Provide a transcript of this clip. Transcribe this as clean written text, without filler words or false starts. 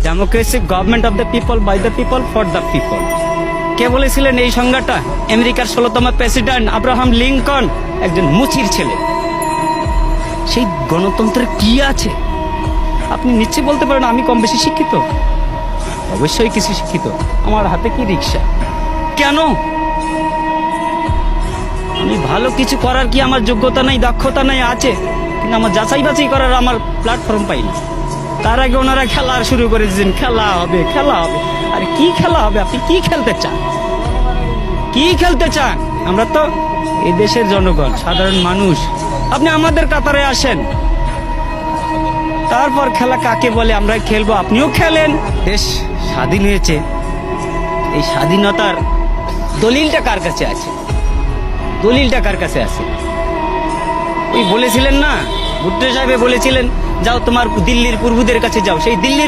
Democracy government of the people, by the people, for the people. কে বলেছিলেন এই সংজ্ঞাটা? আমেরিকার 16তম প্রেসিডেন্ট আব্রাহাম লিঙ্কন, একজন মুচির ছেলে। সেই গণতন্ত্রের কি আছে? আপনি নিশ্চয়ই বলতে পারেন আমি কম বেশি শিক্ষিত। অবশ্যই কিছু শিক্ষিত। আমার হাতে কি রিক্সা? কেন? আমি ভালো কিছু করার কি আমার যোগ্যতা নাই, দক্ষতা নাই? আছে, কিন্তু আমার যাচাই বাছাই করার আমার প্ল্যাটফর্ম পাই না। তার আগে ওনারা খেলা শুরু করে দিয়েছেন, খেলা হবে, খেলা হবে। আরে কি খেলা হবে? আপনি কি খেলতে চান? কি খেলতে চান? আমরা তো এই দেশের জনগণ, সাধারণ মানুষ। আপনি আমাদের কাতারে আসেন, তারপর খেলা কাকে বলে আমরা খেলবো। আপনিও খেলেন। দেশ স্বাধীন হয়েছে, এই স্বাধীনতার দলিলটা কার কাছে আছে? দলিলটা কার কাছে আছে? ওই বলেছিলেন না, ভুট্টো সাহেব বলেছিলেন, যাও তোমার দিল্লির পূর্বদের কাছে যাও। সেই দিল্লির